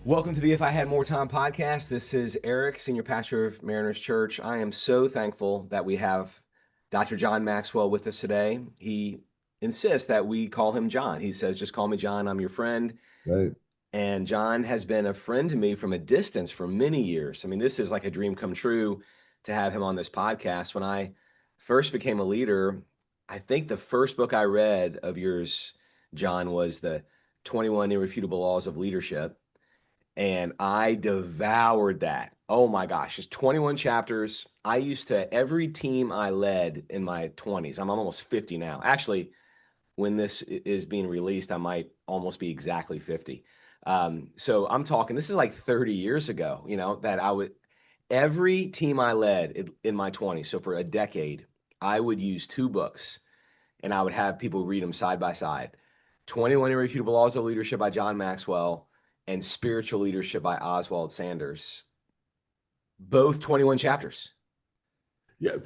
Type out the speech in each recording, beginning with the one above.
Welcome to the If I Had More Time podcast. This is Eric, Senior Pastor of Mariners Church. I am so thankful that we have Dr. John Maxwell with us today. He insists that we call him John. He says, just call me John, I'm your friend. Right. And John has been a friend to me from a distance for many years. I mean, this is like a dream come true to have him on this podcast. When I first became a leader, I think the first book I read of yours, John, was the 21 Irrefutable Laws of Leadership. And I devoured that. Oh my gosh, it's 21 chapters. I used to, every team I led in my 20s, I'm almost 50 now. Actually, when this is being released, I might almost be exactly 50. So I'm talking, this is like 30 years ago, that every team I led in my 20s, so for a decade, I would use two books and I would have people read them side by side. 21 Irrefutable Laws of Leadership by John Maxwell and Spiritual Leadership by Oswald Sanders. Both 21 chapters. Yeah.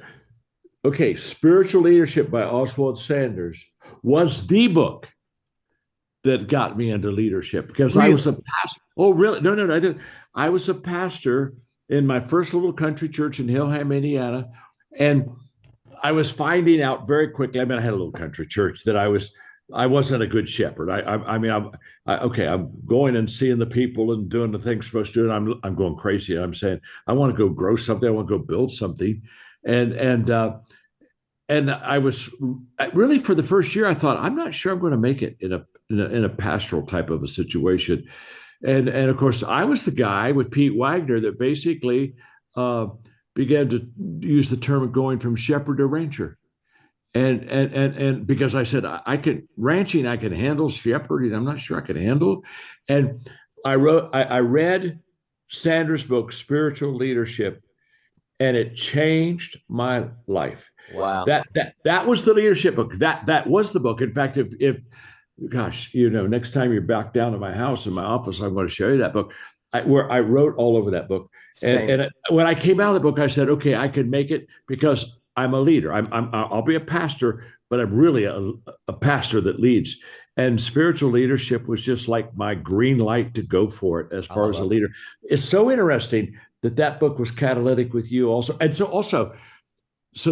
Okay. Spiritual Leadership by Oswald Sanders was the book that got me into leadership because Really? I was a pastor. Oh, really? No. I was a pastor in my first little country church in Hillham, Indiana. And I was finding out very quickly. I mean, I had a little country church that I wasn't a good shepherd. I'm going and seeing the people and doing the things I'm supposed to do, and I'm going crazy. And I'm saying I want to go grow something. I want to go build something, and I was really, for the first year, I thought I'm not sure I'm going to make it in a pastoral type of a situation, and of course I was the guy with Pete Wagner that basically began to use the term of going from shepherd to rancher. And because I said I can ranching, I can handle shepherding. I'm not sure I can handle. And I read Sanders' book, Spiritual Leadership, and it changed my life. Wow. That was the leadership book. That was the book. In fact, if gosh, next time you're back down to my house in my office, I'm going to show you that book. Where I wrote all over that book. And when I came out of the book, I said, okay, I can make it because I'm a leader. I'll be a pastor, but I'm really a pastor that leads. And spiritual leadership was just like my green light to go for it as far as a leader. It's so interesting that book was catalytic with you also. And so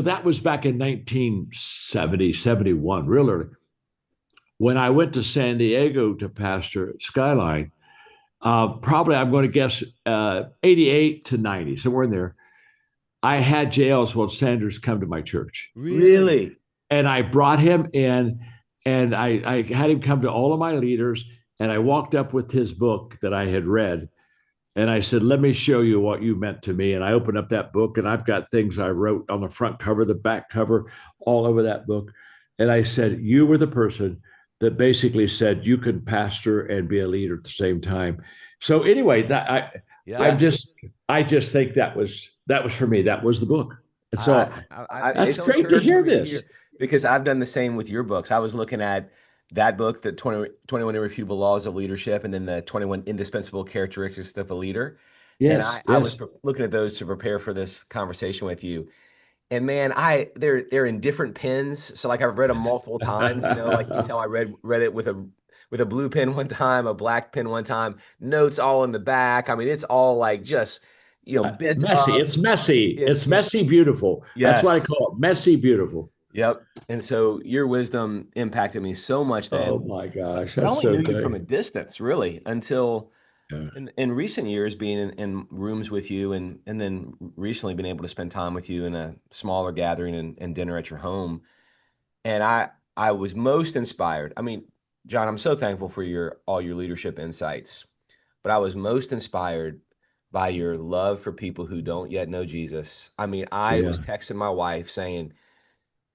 that was back in 1970, 71, real early. When I went to San Diego to pastor at Skyline, probably I'm going to guess 88 to 90, somewhere in there. I had J. Oswald Sanders come to my church. Really? And I brought him in, and I had him come to all of my leaders, and I walked up with his book that I had read, and I said, let me show you what you meant to me. And I opened up that book, and I've got things I wrote on the front cover, the back cover, all over that book. And I said, you were the person that basically said you can pastor and be a leader at the same time. So anyway, I just think that was for me. That was the book. And so it's great to hear this. Because I've done the same with your books. I was looking at that book, the 21 Irrefutable Laws of Leadership, and then the 21 Indispensable Characteristics of a Leader. Yes, I was looking at those to prepare for this conversation with you. And man, they're in different pens. So like I've read them multiple times, like you can tell I read it with a blue pen one time, a black pen one time, notes all in the back. I mean, it's all like just, bent messy. up. It's messy. It's messy, beautiful. Yes. That's what I call it. Messy, beautiful. Yep. And so your wisdom impacted me so much then. Oh my gosh. I only knew you from a distance, really, until in recent years being in rooms with you and then recently been able to spend time with you in a smaller gathering and dinner at your home. And I was most inspired. I mean, John, I'm so thankful for all your leadership insights, but I was most inspired by your love for people who don't yet know Jesus. I mean, I was texting my wife saying,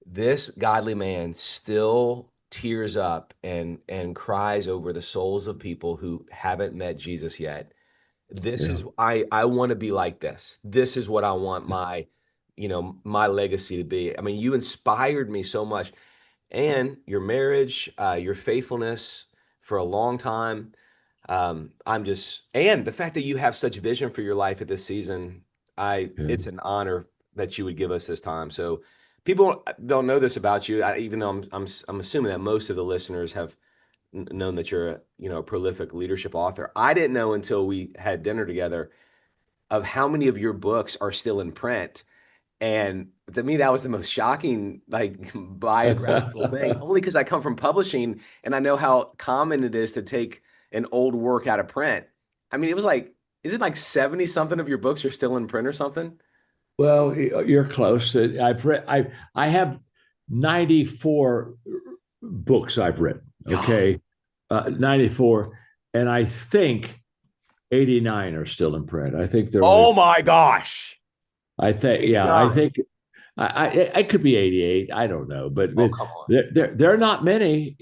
this godly man still tears up and cries over the souls of people who haven't met Jesus yet. I want to be like this. This is what I want my legacy to be. I mean, you inspired me so much, and your marriage, your faithfulness for a long time. And the fact that you have such vision for your life at this season, it's an honor that you would give us this time. So people don't know this about you, even though I'm assuming that most of the listeners have known that you're a, a prolific leadership author. I didn't know until we had dinner together of how many of your books are still in print. And to me, that was the most shocking, like biographical thing, only because I come from publishing and I know how common it is to take an old work out of print. I mean, it was like, is it like 70 something of your books are still in print or something? Well, you're close. I have 94 books I've written. Oh, Okay, 94, and I think 89 are still in print. I think they're only. oh my gosh. I think, yeah, I 89. think I could be 88. I don't know, Oh, but come on. they're not many.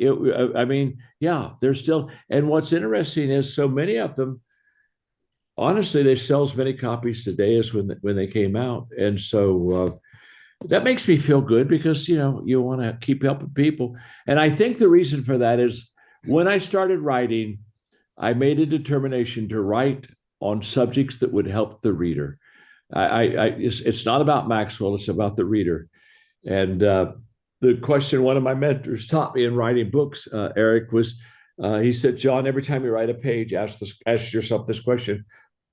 I mean, yeah, they're still. And what's interesting is so many of them, honestly, they sell as many copies today as when they came out, and so that makes me feel good because you want to keep helping people. And I think the reason for that is when I started writing, I made a determination to write on subjects that would help the reader. It's not about Maxwell; it's about the reader. And the question one of my mentors taught me in writing books, Eric, was he said, "John, every time you write a page, ask yourself this question: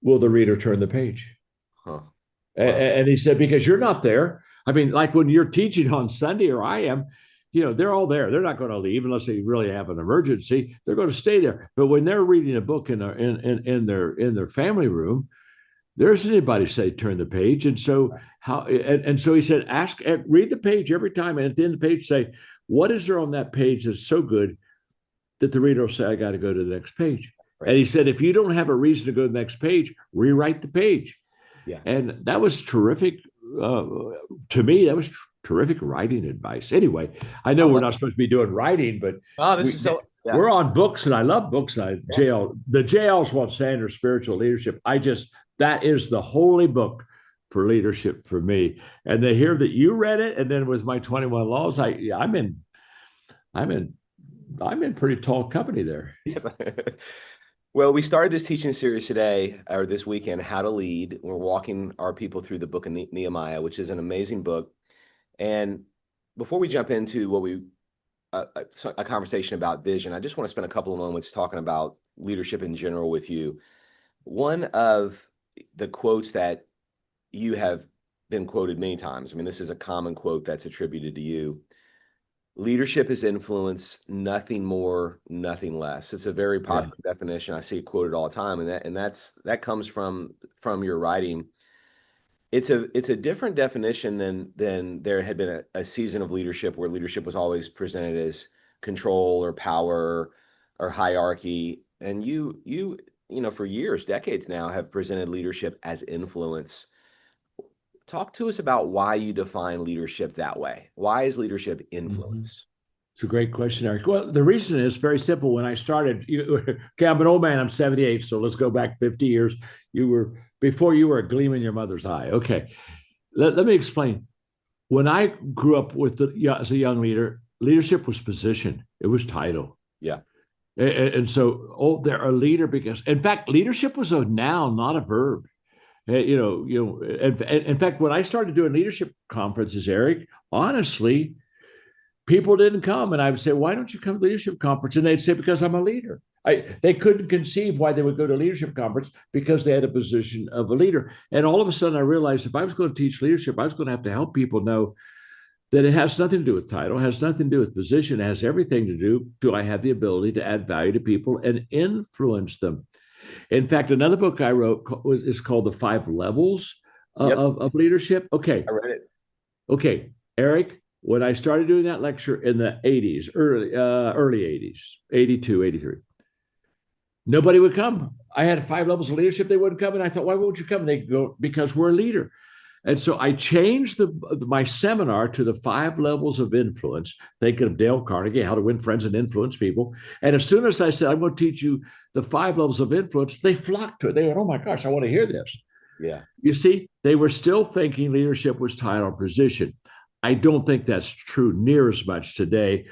Will the reader turn the page?" Huh. And, Wow. and he said, "Because you're not there. I mean, like when you're teaching on Sunday, or I am." They're all there. They're not going to leave unless they really have an emergency. They're going to stay there. But when they're reading a book in their family room, there isn't anybody say turn the page. And so he said, read the page every time, and at the end of the page say, what is there on that page that's so good that the reader will say, I got to go to the next page. And Right. he said, if you don't have a reason to go to the next page, rewrite the page. Yeah. And that was terrific. uh, to me, that was terrific writing advice. Anyway, I I know we're love not it. supposed to be doing writing, but Oh, this we is so, yeah. we're on books, and I love books. Yeah. The JL's Walt Sanders Spiritual Leadership. That is the holy book for leadership for me. And to hear that you read it, and then with my 21 laws, I'm in I'm in pretty tall company there. Yes. Well, we started this teaching series today or this weekend, How to Lead. We're walking our people through the book of Nehemiah, which is an amazing book. And before we jump into a conversation about vision, I just want to spend a couple of moments talking about leadership in general with you. One of the quotes that you have been quoted many times, I mean, this is a common quote that's attributed to you. Leadership is influence, nothing more, nothing less. It's a very Yeah. popular definition. I see it quoted all the time, and that comes from your writing. It's a different definition than there had been a season of leadership where leadership was always presented as control or power or hierarchy. And for years, decades now, have presented leadership as influence. Talk to us about why you define leadership that way. Why is leadership Mhm. influence? It's a great question, Eric. Well, the reason is very simple. When I started, okay, I'm an old man. I'm 78, so let's go back 50 years. Before you were a gleam in your mother's eye. Okay, let me explain. When I grew up as a young leader, leadership was position. It was title. Yeah. And so, they're a leader because, in fact, leadership was a noun, not a verb. In fact, when I started doing leadership conferences, Eric, honestly, people didn't come, and I would say, why don't you come to leadership conference? And they'd say, because I'm a leader. They couldn't conceive why they would go to leadership conference because they had a position of a leader. And all of a sudden I realized if I was going to teach leadership, I was going to have to help people know that it has nothing to do with title, has nothing to do with position, it has everything to do I have the ability to add value to people and influence them? In fact, another book I wrote is called The Five Levels Yep. of Leadership. Okay, I read it. okay, Eric, when I started doing that lecture in the 80s, early 80s, 82, 83, nobody would come. I had 5 levels of leadership. They wouldn't come. And I thought, why won't you come? And they go, because we're a leader. And so I changed my seminar to the 5 levels of influence, thinking of Dale Carnegie, how to win friends and influence people. And as soon as I said, I'm going to teach you the 5 levels of influence, they flocked to it. They went, oh my gosh, I want to hear this. Yeah. You see, they were still thinking leadership was title and position. I don't think that's true near as much today.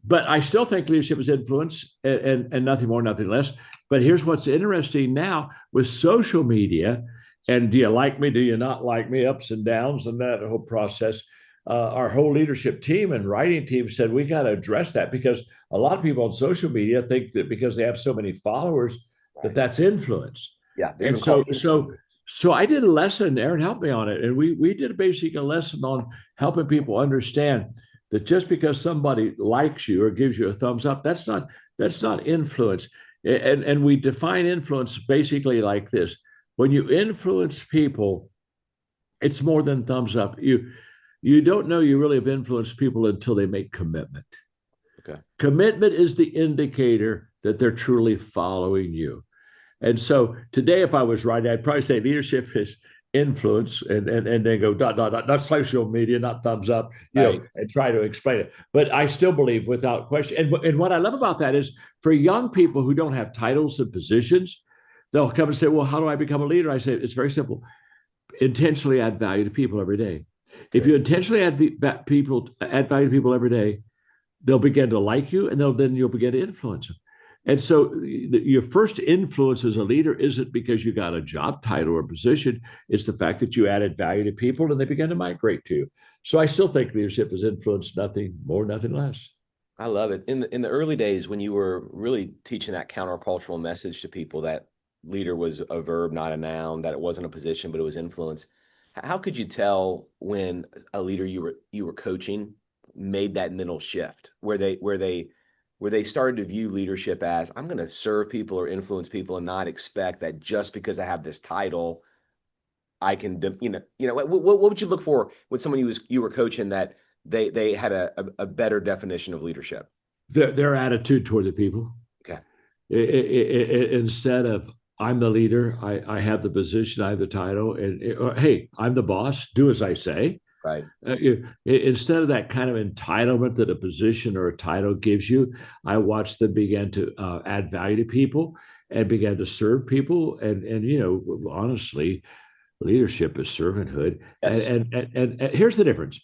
But I still think leadership is influence and nothing more, nothing less. But here's what's interesting now with social media, and do you like me? Do you not like me? Ups and downs and that whole process. our whole leadership team and writing team said we got to address that, because a lot of people on social media think that because they have so many followers that Right. that's influence. Yeah. They're And even called. so I did a lesson. Aaron helped me on it, and we did basically a lesson on helping people understand that just because somebody likes you or gives you a thumbs up, that's not influence. And we define influence basically like this: when you influence people, it's more than thumbs up. You don't know you really have influenced people until they make commitment. Okay. Commitment is the indicator that they're truly following you. And so today, if I was writing, I'd probably say leadership is influence, and then go dot dot dot, not social media, not thumbs up, Right. and try to explain it. But I still believe without question. And what I love about that is for young people who don't have titles and positions, they'll come and say, "Well, how do I become a leader?" I say it's very simple: intentionally add value to people every day. If Good. you intentionally add value to people every day, they'll begin to like you, and then you'll begin to influence them. And so your first influence as a leader isn't because you got a job title or position. It's the fact that you added value to people and they began to migrate to you. So I still think leadership is influence, nothing more, nothing less. I love it. In the early days when you were really teaching that countercultural message to people that leader was a verb, not a noun, that it wasn't a position, but it was influence. How could you tell when a leader you were coaching made that mental shift where they started to view leadership as I'm going to serve people or influence people and not expect that just because I have this title I can what would you look for with someone you were coaching that they had a better definition of leadership? Their attitude toward the people. Okay. Instead of I'm the leader, I have the position, I have the title, and hey, I'm the boss, do as I say. Right. Instead of that kind of entitlement that a position or a title gives you, I watched them begin to add value to people and began to serve people. And honestly, leadership is servanthood. Yes. And here's the difference: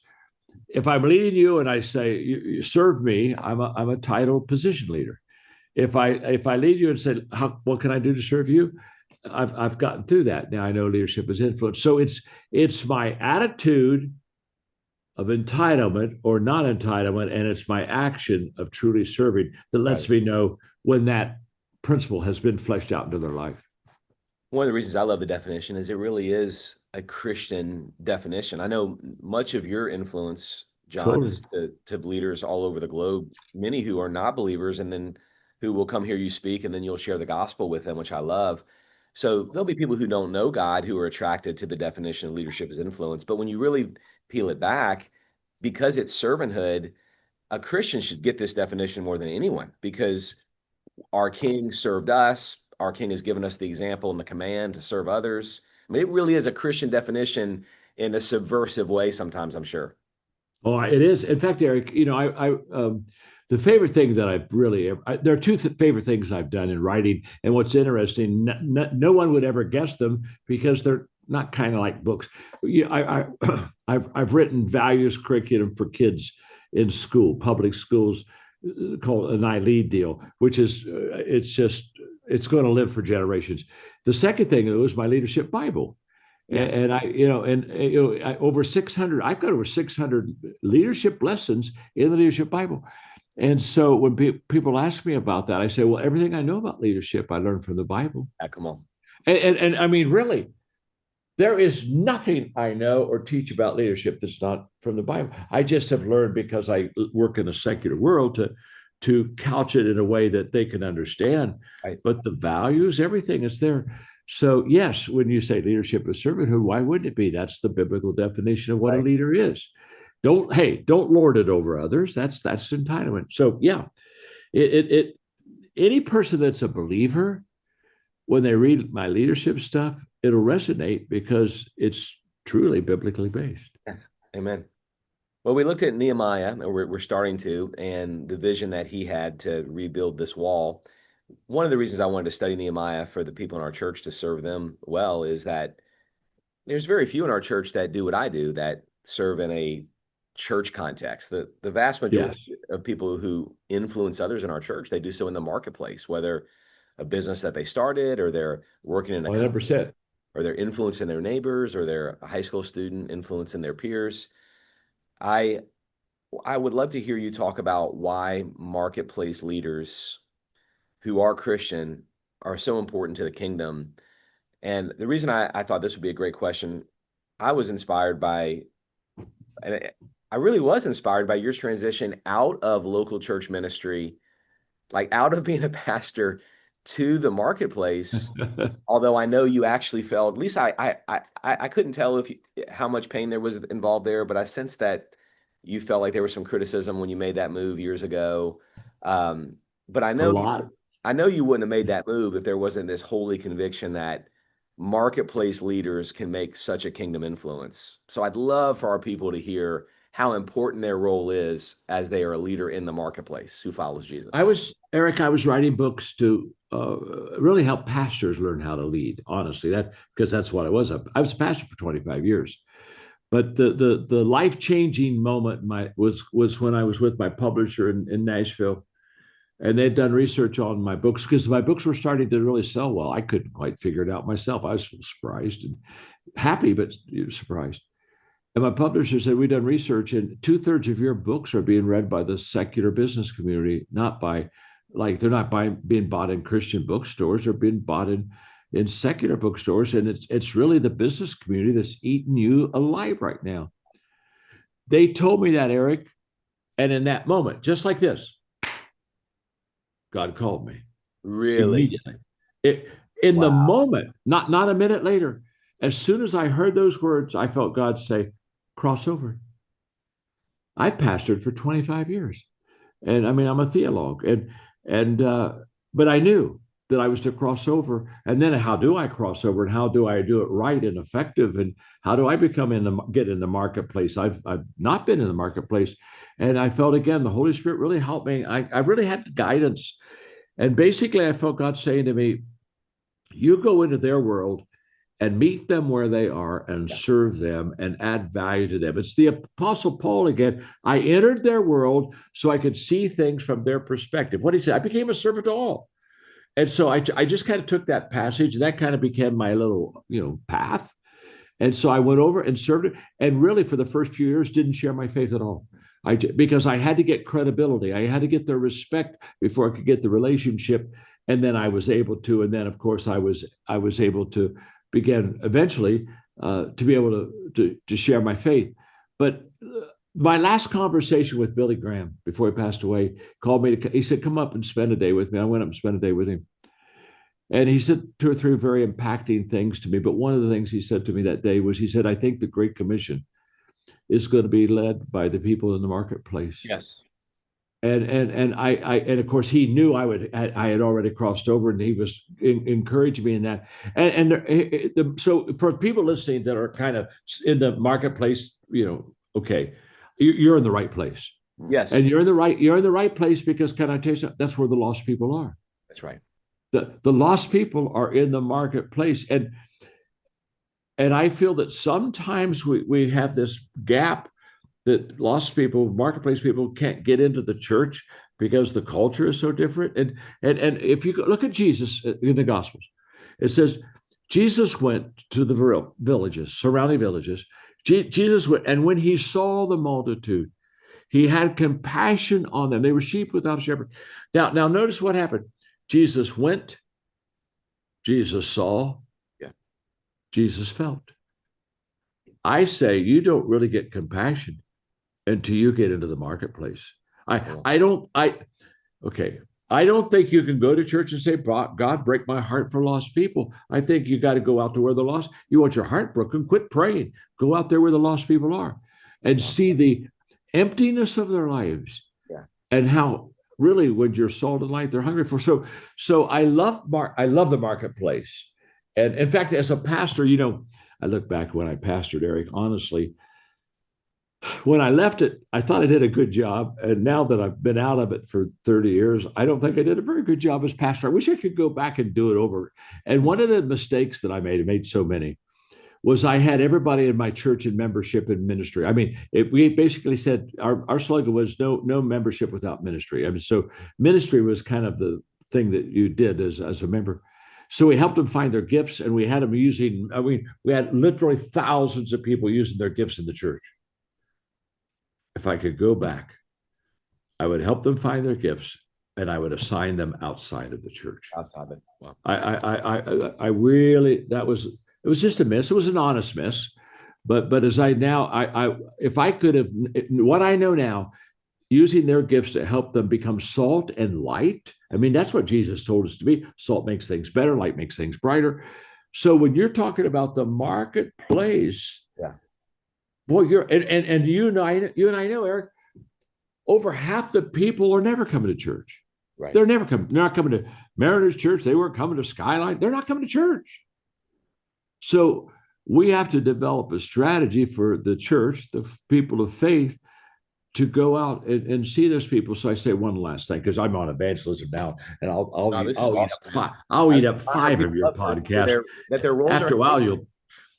if I'm leading you and I say you serve me, I'm a title position leader. If I lead you and say what can I do to serve you, I've gotten through that. Now I know leadership is influence. So it's my attitude of entitlement or not entitlement, and it's my action of truly serving that lets Right. me know when that principle has been fleshed out into their life. One of the reasons I love the definition is it really is a Christian definition. I know much of your influence, John, Totally. is to leaders all over the globe, many who are not believers, and then who will come hear you speak, and then you'll share the gospel with them, which I love. So there'll be people who don't know God who are attracted to the definition of leadership as influence. But when you really peel it back, because it's servanthood, a Christian should get this definition more than anyone because our king served us. Our king has given us the example and the command to serve others. I mean, it really is a Christian definition in a subversive way sometimes, I'm sure. Oh, it is. In fact, Eric, the favorite thing that there are two favorite things I've done in writing. And what's interesting, no one would ever guess them because they're not kind of like books. I've written values curriculum for kids in school, public schools, called an I Lead deal, which is it's going to live for generations. The second thing was my leadership Bible. Yeah. Over 600, I've got over 600 leadership lessons in the leadership Bible. And so when people ask me about that, I say, well, everything I know about leadership, I learned from the Bible. Yeah, come on. And I mean, really, there is nothing I know or teach about leadership that's not from the Bible. I just have learned because I work in a secular world to couch it in a way that they can understand. Right. But the values, everything is there. So yes, when you say leadership is servanthood, why wouldn't it be? That's the biblical definition of what a Right. leader is. Don't lord it over others. That's entitlement. So yeah, it any person that's a believer, when they read my leadership stuff, it'll resonate because it's truly biblically based. Yes. Amen. Well, we looked at Nehemiah, and we're starting to, and the vision that he had to rebuild this wall. One of the reasons I wanted to study Nehemiah for the people in our church to serve them well is that there's very few in our church that do what I do, that serve in a church context. The vast majority Yes, of people who influence others in our church, they do so in the marketplace, whether a business that they started, or they're working in a company, 100%. or they're influencing their neighbors, or they're a high school student influencing their peers. I I would love to hear you talk about why marketplace leaders who are Christian are so important to the kingdom. And the reason I thought this would be a great question, I was inspired by, and I really was inspired by your transition out of local church ministry, like out of being a pastor to the marketplace. Although I know you actually felt, at least I couldn't tell if you, how much pain there was involved there, but I sensed that you felt like there was some criticism when you made that move years ago. But A lot. I know you wouldn't have made that move if there wasn't this holy conviction that marketplace leaders can make such a kingdom influence. So I'd love for our people to hear how important their role is as they are a leader in the marketplace who follows Jesus. I was writing books to really help pastors learn how to lead, honestly, because that's what I was. I was a pastor for 25 years. But the life changing moment was when I was with my publisher in Nashville, and they'd done research on my books because my books were starting to really sell well. I couldn't quite figure it out myself. I was surprised and happy, but surprised. And my publisher said, "We've done research, and 2/3 of your books are being read by the secular business community, not by, like, they're not being bought in Christian bookstores, they're being bought in secular bookstores, and it's really the business community that's eating you alive right now." They told me that, Eric, and in that moment, just like this, God called me Really? immediately. It, in the Wow. moment, not a minute later, as soon as I heard those words, I felt God say, "Cross over." I pastored for 25 years, and I mean, I'm a theologue, and but I knew that I was to cross over. And then, how do I cross over, and how do I do it right and effective, and how do I get in the marketplace? I've not been in the marketplace, and I felt, again, the Holy Spirit really helped me. I really had guidance, and basically, I felt God saying to me, "You go into their world and meet them where they are and Yeah. serve them and add value to them." It's the Apostle Paul again. I entered their world so I could see things from their perspective. What he said, I became a servant to all. And so I just kind of took that passage, and that kind of became my little, path. And so I went over and served it, and really for the first few years didn't share my faith at all. Because I had to get credibility, I had to get their respect before I could get the relationship, and then I was able to, and then of course I was able to begin eventually to be able to share my faith. But my last conversation with Billy Graham before he passed away, called me he said, "Come up and spend a day with me." I went up and spent a day with him. And he said two or three very impacting things to me. But one of the things he said to me that day was, he said, "I think the Great Commission is going to be led by the people in the marketplace." Yes. And of course he knew I had already crossed over, and he was encouraging me in that. So for people listening that are kind of in the marketplace, okay, you're in the right place, Yes. and you're in the right place, because, can I tell you something? That's where the lost people are. That's right. The lost people are in the marketplace, and I feel that sometimes we have this gap, that lost people, marketplace people, can't get into the church because the culture is so different. And if you look at Jesus in the Gospels, it says Jesus went to the villages, surrounding villages. Jesus went, and when he saw the multitude, he had compassion on them. They were sheep without a shepherd. Now notice what happened. Jesus went, Jesus saw, Yeah. Jesus felt. I say you don't really get compassion until you get into the marketplace. I don't I okay. I don't think you can go to church and say, "God, break my heart for lost people." I think you got to go out to where the lost. You want your heart broken? Quit praying. Go out there where the lost people are, and Yeah. see the emptiness of their lives, Yeah. and how really, when you're salt and light, they're hungry for. So I love the marketplace, and in fact, as a pastor, I look back when I pastored, Eric. Honestly, when I left it, I thought I did a good job. And now that I've been out of it for 30 years, I don't think I did a very good job as pastor. I wish I could go back and do it over. And one of the mistakes that I made so many, was I had everybody in my church in membership and ministry. I mean, we basically said our slogan was no membership without ministry. I mean, so ministry was kind of the thing that you did as a member. So we helped them find their gifts, and we had them we had literally thousands of people using their gifts in the church. if I could go back, I would help them find their gifts, and I would assign them outside of the church. Outside of it. Wow. I really, that was, it was just a miss. It was an honest miss. But as I now, if I could have, what I know now, using their gifts to help them become salt and light. I mean, that's what Jesus told us to be. Salt makes things better, light makes things brighter. So when you're talking about the marketplace, Yeah. boy, and you and I know, Eric, over half the people are never coming to church. Right. They're never coming. They're not coming to Mariners Church. They weren't coming to Skyline. They're not coming to church. So we have to develop a strategy for the church, the people of faith, to go out and see those people. So I say one last thing, because I'm on evangelism now, and No, this is awesome. I'll eat up I know 5 of people your love podcasts. that their roles After are. a while,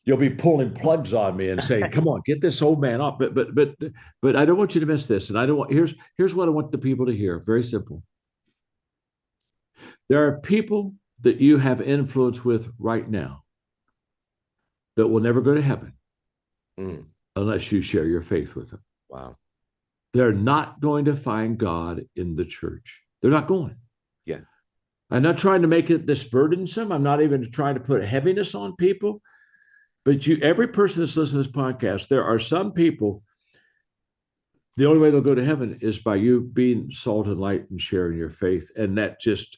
you'll be pulling plugs on me and saying, "Come on, get this old man off." But I don't want you to miss this, and I don't want. Here's what I want the people to hear. Very simple. There are people that you have influence with right now that will never go to heaven unless you share your faith with them. Wow. They're not going to find God in the church. They're not going. Yeah. I'm not trying to make it this burdensome. I'm not even trying to put heaviness on people. But every person that's listening to this podcast, there are some people, the only way they'll go to heaven is by you being salt and light and sharing your faith. And that just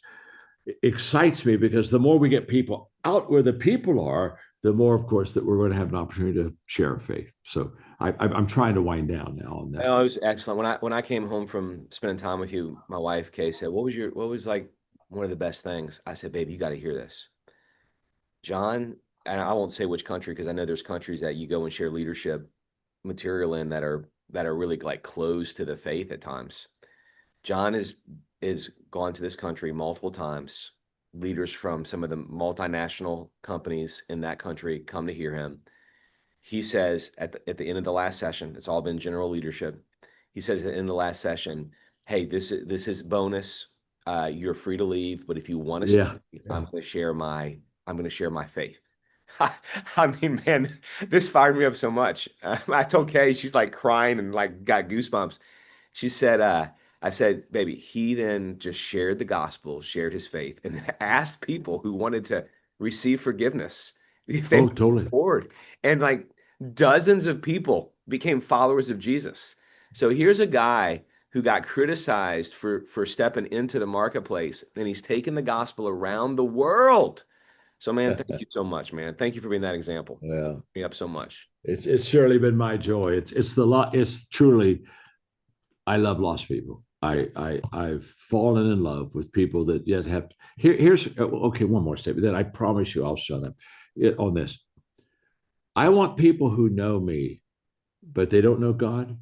excites me, because the more we get people out where the people are, the more, of course, that we're going to have an opportunity to share our faith. So I'm trying to wind down now on that. Oh, it was excellent. When I came home from spending time with you, my wife Kay said, what was like one of the best things?" I said, "Baby, you got to hear this. John," and I won't say which country, because I know there's countries that you go and share leadership material in that are really like closed to the faith at times. John is gone to this country multiple times. Leaders from some of the multinational companies in that country come to hear him. He says at the end of the last session, it's all been general leadership. He says at the end of the last session, "Hey, this is bonus. You're free to leave, but if you want to stay, I'm going to share my faith." I mean, man, this fired me up so much. I told Kay, she's like crying and like got goosebumps. She said, I said, "Baby," he then just shared the gospel, shared his faith, and then asked people who wanted to receive forgiveness if they would Totally. forward. And like dozens of people became followers of Jesus. So here's a guy who got criticized for stepping into the marketplace, and he's taken the gospel around the world. So, man, thank you so much, man. Thank you for being that example. Yeah, Me up so much. it's surely been my joy. It's truly, I love lost people. I've fallen in love with people that yet have. Here's okay. One more statement. Then I promise you I'll shut up on this. I want people who know me, but they don't know God,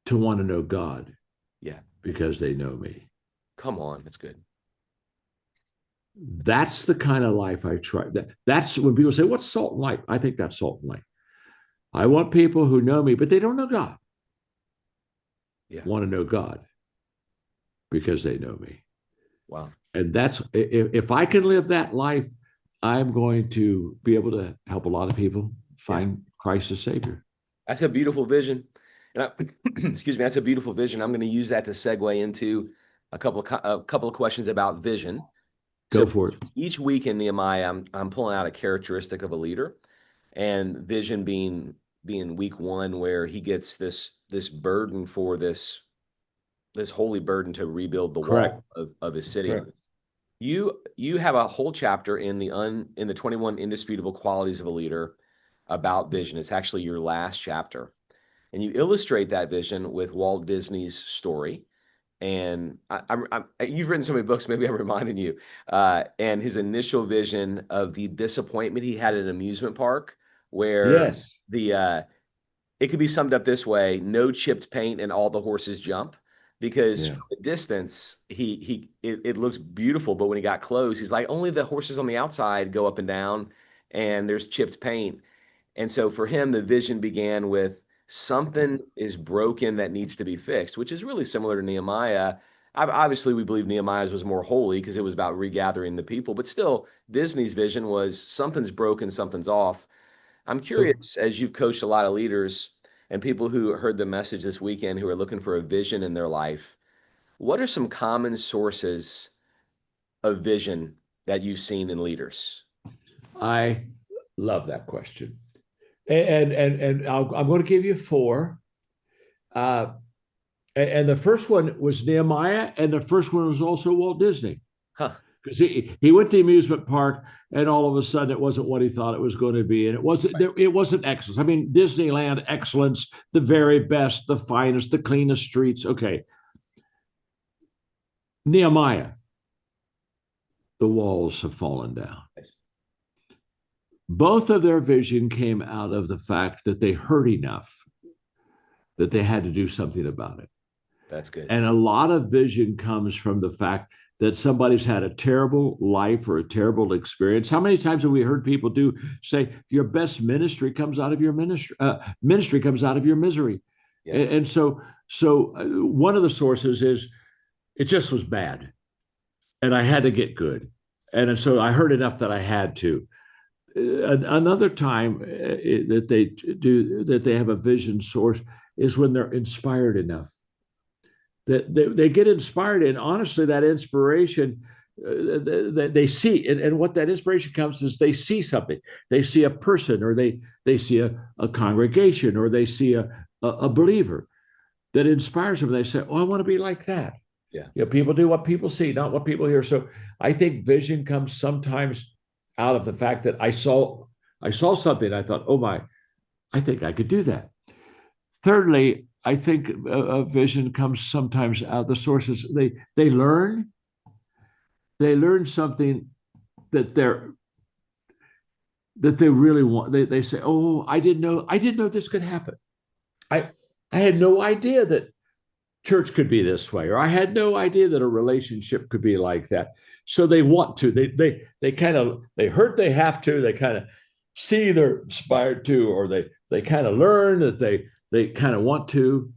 to want to know God. Yeah. Because they know me. Come on. That's good. That's the kind of life I try. That's when people say, "What's salt and light?" I think that's salt and light. I want people who know me, but they don't know God. Yeah. Want to know God because they know me. Wow. And that's, if I can live that life, I'm going to be able to help a lot of people find Christ as Savior. That's a beautiful vision. And excuse me, that's a beautiful vision. I'm going to use that to segue into a couple of questions about vision. Go for it. Each week in Nehemiah, I'm pulling out a characteristic of a leader, and vision being week one, where he gets this burden for this holy burden to rebuild the wall of his city. Correct. You have a whole chapter in the 21 indisputable qualities of a leader about vision. It's actually your last chapter, and you illustrate that vision with Walt Disney's story. And you've written so many books, maybe I'm reminding you, and his initial vision of the disappointment he had at an amusement park, where it could be summed up this way: no chipped paint and all the horses jump. Because from the distance, it looks beautiful, but when he got close, he's like, only the horses on the outside go up and down, and there's chipped paint. And so for him, the vision began with something is broken that needs to be fixed, which is really similar to Nehemiah. Obviously, we believe Nehemiah's was more holy because it was about regathering the people, but still, Disney's vision was something's broken, something's off. I'm curious, as you've coached a lot of leaders, and people who heard the message this weekend who are looking for a vision in their life, what are some common sources of vision that you've seen in leaders? I love that question. I'm going to give you four. Uh, and the first one was Nehemiah, and the first one was also Walt Disney. Huh. Because he went to the amusement park, and all of a sudden it wasn't what he thought it was going to be, and it wasn't excellence. I mean, Disneyland excellence, the very best, the finest, the cleanest streets. Okay, Nehemiah, the walls have fallen down. Nice. Both of their vision came out of the fact that they heard enough that they had to do something about it. That's good. And a lot of vision comes from the fact that somebody's had a terrible life or a terrible experience. How many times have we heard people say your best ministry comes out of your ministry comes out of your misery? Yeah. And so one of the sources is it just was bad, and I had to get good, and so I heard enough that I had to. Another time that they have a vision source is when they're inspired enough. That they get inspired, and honestly, that inspiration they see, and what that inspiration comes is they see something. They see a person, or they see a congregation, or they see a believer that inspires them. They say, "Oh, I want to be like that." Yeah. You know, people do what people see, not what people hear. So I think vision comes sometimes out of the fact that I saw something. I thought, "Oh my, I think I could do that." Thirdly, I think a vision comes sometimes out of the sources. They learn something that they really want. They say, "Oh, I didn't know this could happen. I had no idea that church could be this way, or I had no idea that a relationship could be like that." So they want to. They heard they have to. They kind of see they're inspired to, or they kind of learn that they kind of want to.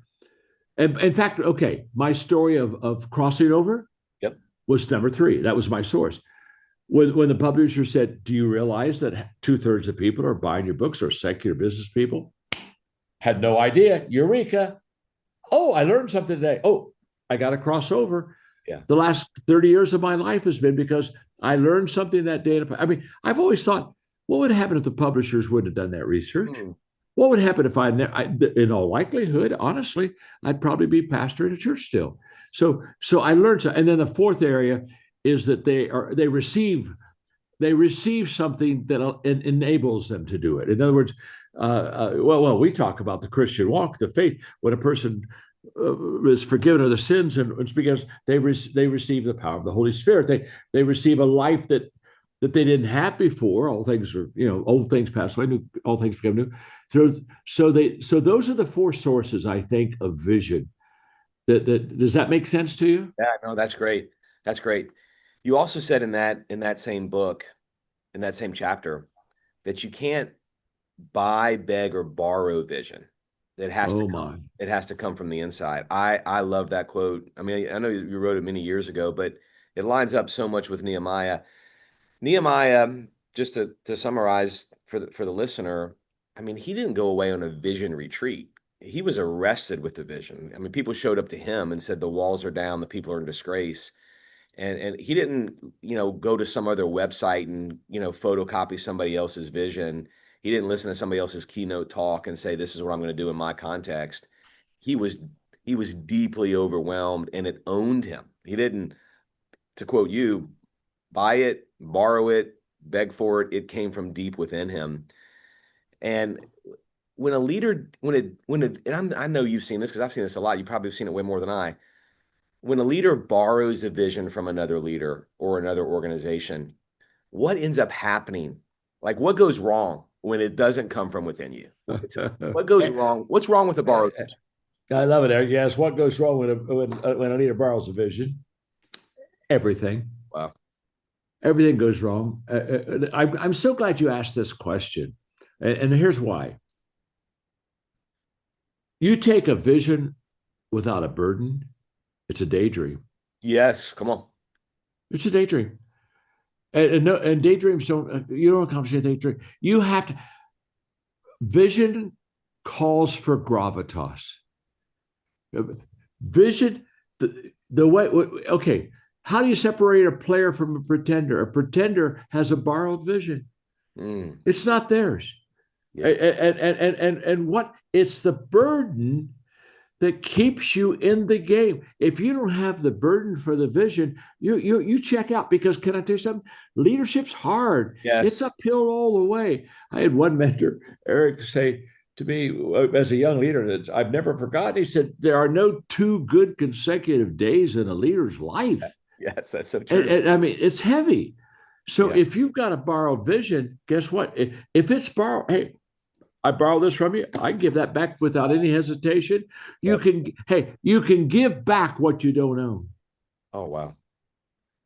And in fact, okay, my story of crossing over was number 3. That was my source. When the publisher said, "Do you realize that 2/3 of people are buying your books are secular business people?" Had no idea. Eureka. Oh, I learned something today. Oh, I got to cross over. Yeah. The last 30 years of my life has been because I learned something that day. I mean, I've always thought, what would happen if the publishers wouldn't have done that research? What would happen if in all likelihood, honestly, I'd probably be pastor in a church still. So I learned. And then the fourth area is that they receive something that enables them to do it. In other words, we talk about the Christian walk, the faith. When a person is forgiven of their sins, and it's because they receive the power of the Holy Spirit. They receive a life that they didn't have before. All things are, old things pass away, all things become new. So those are the 4 sources, I think, of vision. That does that make sense to you? Yeah, no, that's great. That's great. You also said in that same book, in that same chapter, that you can't buy, beg, or borrow vision. It has to come from the inside. I love that quote. I mean, I know you wrote it many years ago, but it lines up so much with Nehemiah. Nehemiah, just to summarize for the listener, I mean, he didn't go away on a vision retreat. He was arrested with the vision. I mean, people showed up to him and said the walls are down, the people are in disgrace. And he didn't, go to some other website and, photocopy somebody else's vision. He didn't listen to somebody else's keynote talk and say, this is what I'm going to do in my context. He was deeply overwhelmed, and it owned him. He didn't, to quote you, buy it, borrow it, beg for it. It came from deep within him. And when a leader, I know you've seen this because I've seen this a lot. You probably have seen it way more than I. When a leader borrows a vision from another leader or another organization, what ends up happening? Like, what goes wrong when it doesn't come from within you? What goes wrong? What's wrong with a borrowed vision? I love it, Eric. Yes. What goes wrong when a leader borrows a vision? Everything. Wow. Everything goes wrong. I'm so glad you asked this question. And here's why. You take a vision without a burden, it's a daydream. Yes, come on. It's a daydream. And daydreams don't accomplish anything. You have to vision calls for gravitas. Vision, the way, okay, how do you separate a player from a pretender? A pretender has a borrowed vision. It's not theirs. Yeah. And what it's the burden that keeps you in the game. If you don't have the burden for the vision, you check out, because can I tell you something? Leadership's hard. Yes. It's uphill all the way. I had one mentor, Eric, say to me as a young leader that I've never forgotten. He said, there are no 2 good consecutive days in a leader's life. Yes, that's so true. And I mean, it's heavy. So if you've got a borrowed vision, guess what? If it's borrowed, hey, I borrow this from you, I can give that back without any hesitation. You can give back what you don't own. Oh, wow.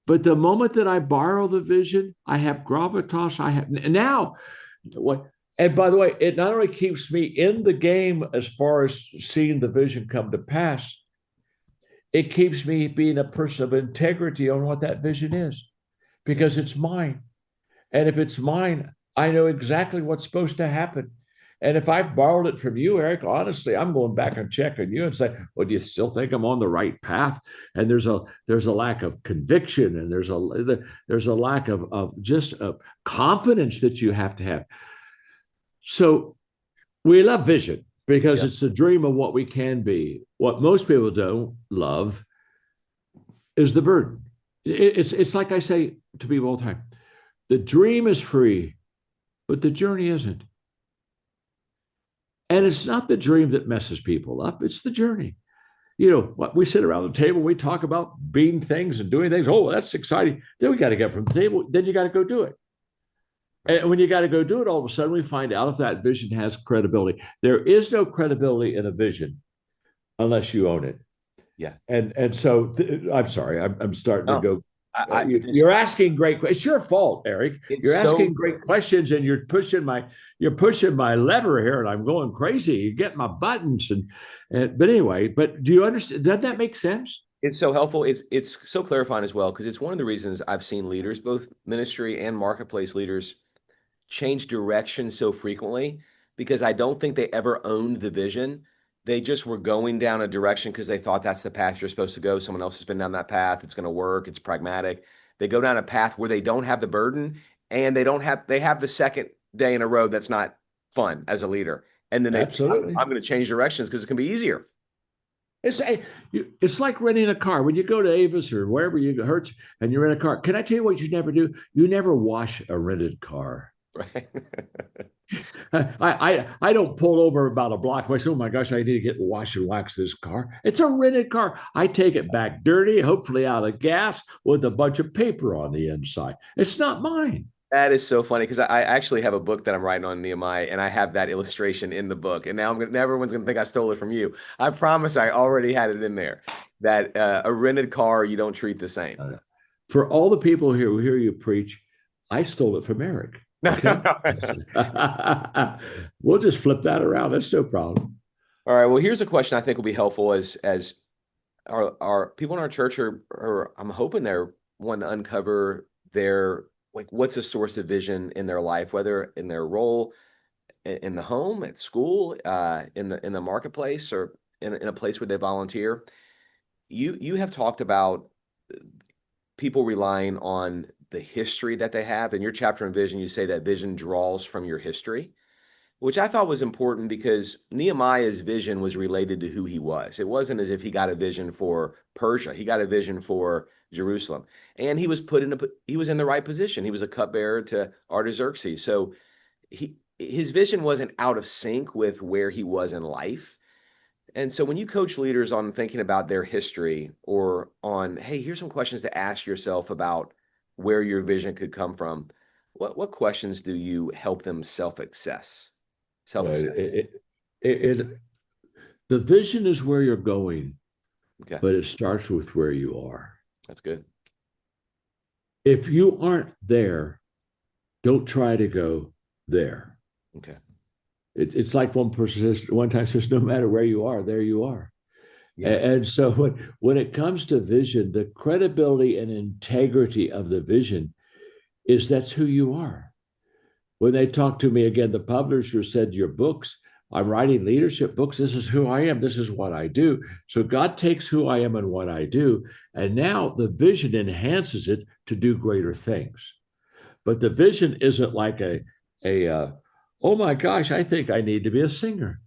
But the moment that I borrow the vision, I have gravitas. I have now what, and by the way, it not only keeps me in the game as far as seeing the vision come to pass, it keeps me being a person of integrity on what that vision is, because it's mine. And if it's mine, I know exactly what's supposed to happen. And if I've borrowed it from you, Eric, honestly, I'm going back and checking you and say, well, do you still think I'm on the right path? And there's a lack of conviction, and there's a lack of just confidence that you have to have. So we love vision because it's the dream of what we can be. What most people don't love is the burden. It's like I say to people all the time, the dream is free, but the journey isn't. And it's not the dream that messes people up. It's the journey. You know, we sit around the table, we talk about being things and doing things. Oh, that's exciting. Then we got to get from the table. Then you got to go do it. And when you got to go do it, all of a sudden we find out if that vision has credibility. There is no credibility in a vision unless you own it. Yeah. And so I'm sorry, I'm starting to go. You're asking great questions. It's your fault, Eric. You're asking great questions, and you're pushing my lever here, and I'm going crazy. You get my buttons, but anyway. But do you understand? Does that make sense? It's so helpful. It's so clarifying as well, because it's one of the reasons I've seen leaders, both ministry and marketplace leaders, change direction so frequently, because I don't think they ever owned the vision. They just were going down a direction because they thought that's the path you're supposed to go. Someone else has been down that path. It's going to work. It's pragmatic. They go down a path where they don't have the burden, and they have the second day in a row that's not fun as a leader. And then I'm going to change directions because it can be easier. It's like renting a car. When you go to Avis or wherever you hurt and you rent a car, can I tell you what you never do? You never wash a rented car. Right. I don't pull over about a block away. So, oh my gosh, I need to get wash and wax this car. It's a rented car. I take it back dirty, hopefully out of gas, with a bunch of paper on the inside. It's not mine. That is so funny, because I actually have a book that I'm writing on Nehemiah, and I have that illustration in the book. And now everyone's going to think I stole it from you. I promise I already had it in there, that a rented car you don't treat the same. For all the people here who hear you preach, I stole it from Eric. Okay? We'll just flip that around. That's no problem. All right. Well, here's a question I think will be helpful as our people in our church are I'm hoping they're wanting to uncover their, like, what's a source of vision in their life, whether in their role in the home, at school, in the marketplace, or in a place where they volunteer. You have talked about people relying on the history that they have. In your chapter on vision, you say that vision draws from your history, which I thought was important, because Nehemiah's vision was related to who he was. It wasn't as if he got a vision for Persia. He got a vision for Jerusalem, and he was he was in the right position. He was a cupbearer to Artaxerxes. So his vision wasn't out of sync with where he was in life. And so when you coach leaders on thinking about their history, or on, hey, here's some questions to ask yourself about where your vision could come from, what questions do you help them self-assess? The vision is where you're going, okay, but it starts with where you are. That's good. If you aren't there, don't try to go there. Okay. It's like one person one time says, no matter where you are, there you are. Yeah. And so when it comes to vision, the credibility and integrity of the vision is that's who you are. When they talked to me again, the publisher said, your books I'm writing leadership books. This is who I am. This is what I do. So God takes who I am and what I do, and now the vision enhances it to do greater things. But the vision isn't like a oh my gosh, I think I need to be a singer.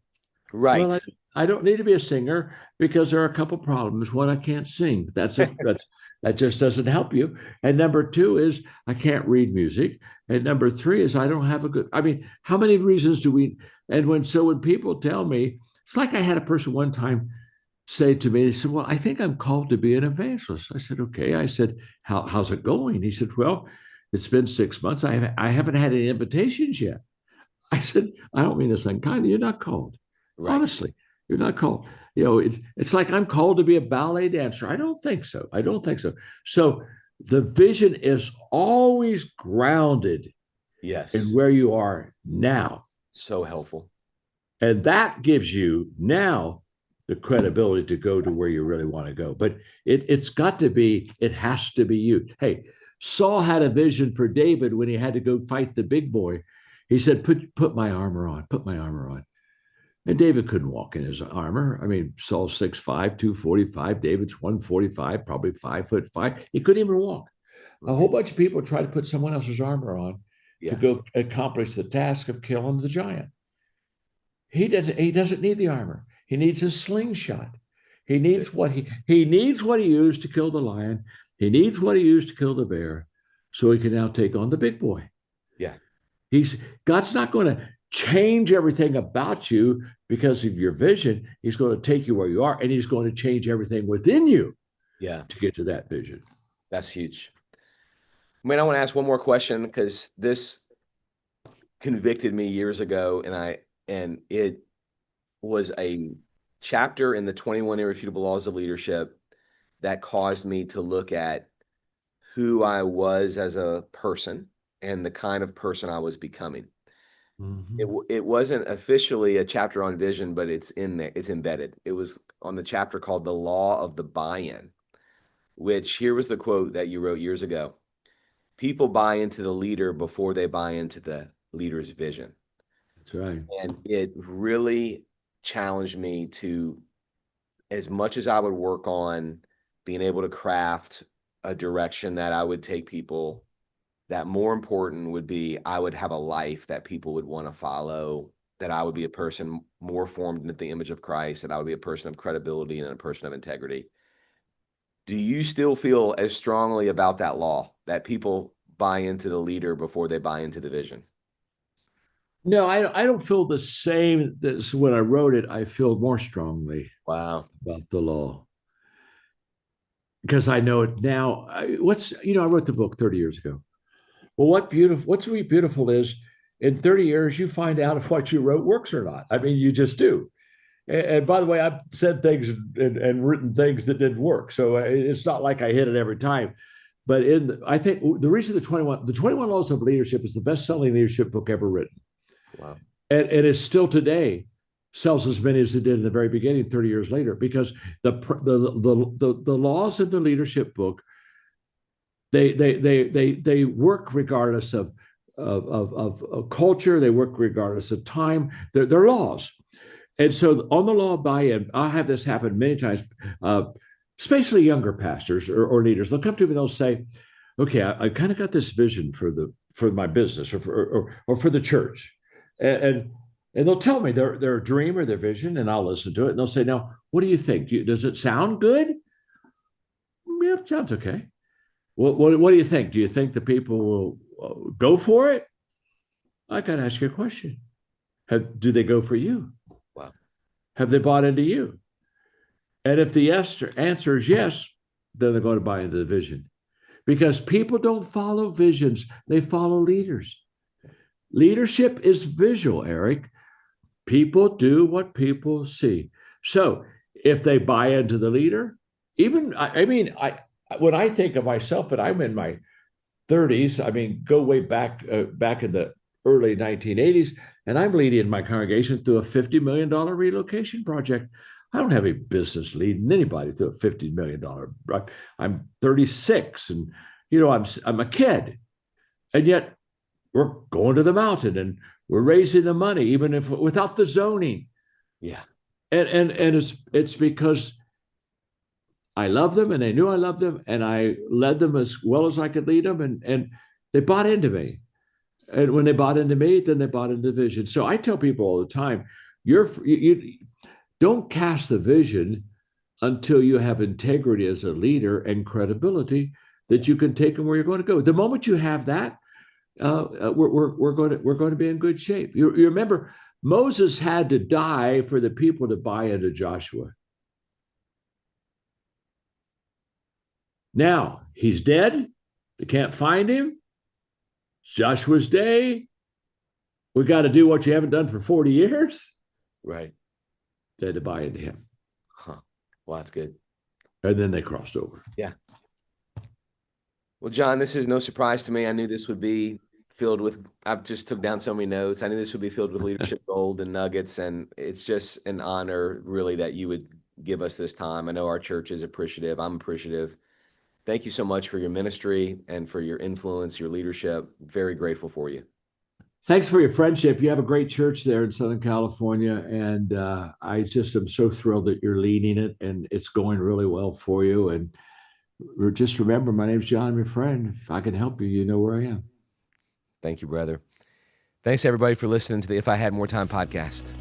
Well, Right. I don't need to be a singer because there are a couple problems. One, I can't sing. That just doesn't help you. And number two is I can't read music. And number three is I don't have a good. I mean, how many reasons do we? And when people tell me, it's like I had a person one time say to me, they said, "Well, I think I'm called to be an evangelist." I said, "Okay." I said, "How's it going?" He said, "Well, it's been 6 months. I haven't had any invitations yet." I said, "I don't mean this unkindly. You're not called. Right. Honestly, you're not called. It's like I'm called to be a ballet dancer. I don't think so. I don't think so." So the vision is always grounded in Yes. where you are now. So helpful. And that gives you now the credibility to go to where you really want to go. But it's got to be, it has to be you. Hey, Saul had a vision for David when he had to go fight the big boy. He said, put my armor on, put my armor on. And David couldn't walk in his armor. I mean, Saul's 6'5", 245. David's 145, probably 5'5". He couldn't even walk. A whole Right. bunch of people try to put someone else's armor on to Yeah. go accomplish the task of killing the giant. He doesn't need the armor. He needs a slingshot. He needs what he used to kill the lion. He needs what he used to kill the bear, so he can now take on the big boy. Yeah. He's God's not going to change everything about you because of your vision. He's going to take you where you are, and he's going to change everything within you Yeah. to get to that vision. That's huge. I mean, I want to ask one more question because this convicted me years ago, and it was a chapter in the 21 Irrefutable Laws of Leadership that caused me to look at who I was as a person and the kind of person I was becoming. Mm-hmm. It wasn't officially a chapter on vision, but it's in there. It's embedded. It was on the chapter called The Law of the Buy-in, which here was the quote that you wrote years ago. People buy into the leader before they buy into the leader's vision. That's right. And it really challenged me to, as much as I would work on being able to craft a direction that I would take people, that more important would be I would have a life that people would want to follow, that I would be a person more formed into the image of Christ, that I would be a person of credibility and a person of integrity. Do you still feel as strongly about that law that people buy into the leader before they buy into the vision? No, I don't feel the same as when I wrote it. I feel more strongly Wow. about the law because I know it now. I wrote the book 30 years ago. Well, what's really beautiful is in 30 years, you find out if what you wrote works or not. I mean, you just do. And by the way, I've said things and written things that didn't work. So it's not like I hit it every time. But I think the reason the 21 Laws of Leadership is the best-selling leadership book ever written. Wow. And it is still today sells as many as it did in the very beginning 30 years later because the laws in the leadership book they work regardless of culture. They work regardless of time. They're laws. And so on the law of buy-in, I'll have this happen many times, especially younger pastors or leaders. They'll come to me and they'll say, okay, I kind of got this vision for my business or for the church. And they'll tell me their dream or their vision, and I'll listen to it. And they'll say, now, what do you think? Does it sound good? Yeah, it sounds okay. What do you think? Do you think the people will go for it? I got to ask you a question. Do they go for you? Wow. Have they bought into you? And if the answer is yes, then they're going to buy into the vision. Because people don't follow visions, they follow leaders. Leadership is visual, Eric. People do what people see. So if they buy into the leader, even, I mean, when I think of myself, and I'm in my 30s, I mean, go way back in the early 1980s, and I'm leading my congregation through a $50 million relocation project. I don't have a business leading anybody through a $50 million. I'm 36, and I'm a kid, and yet we're going to the mountain, and We're raising the money, even if without the zoning. Yeah. And it's because I love them and they knew I loved them and I led them as well as I could lead them and they bought into me. And when they bought into me, then they bought into the vision. So I tell people all the time, you don't cast the vision until you have integrity as a leader and credibility that you can take them where you're going to go. The moment you have that, we're going to be in good shape. You remember Moses had to die for the people to buy into Joshua. Now he's dead. They can't find him. It's Joshua's day. We got to do what you haven't done for 40 years. Right. They had to buy into him. Huh. Well, that's good. And then they crossed over. Yeah. Well, John, this is no surprise to me. I knew this would be filled with, I've just took down so many notes. I knew this would be filled with leadership gold and nuggets. And it's just an honor, really, that you would give us this time. I know our church is appreciative. I'm appreciative. Thank you so much for your ministry and for your influence, your leadership. Very grateful for you. Thanks for your friendship. You have a great church there in Southern California. And I just am so thrilled that you're leading it and it's going really well for you. And just remember, my name's John, my friend. If I can help you, you know where I am. Thank you, brother. Thanks, everybody, for listening to the If I Had More Time podcast.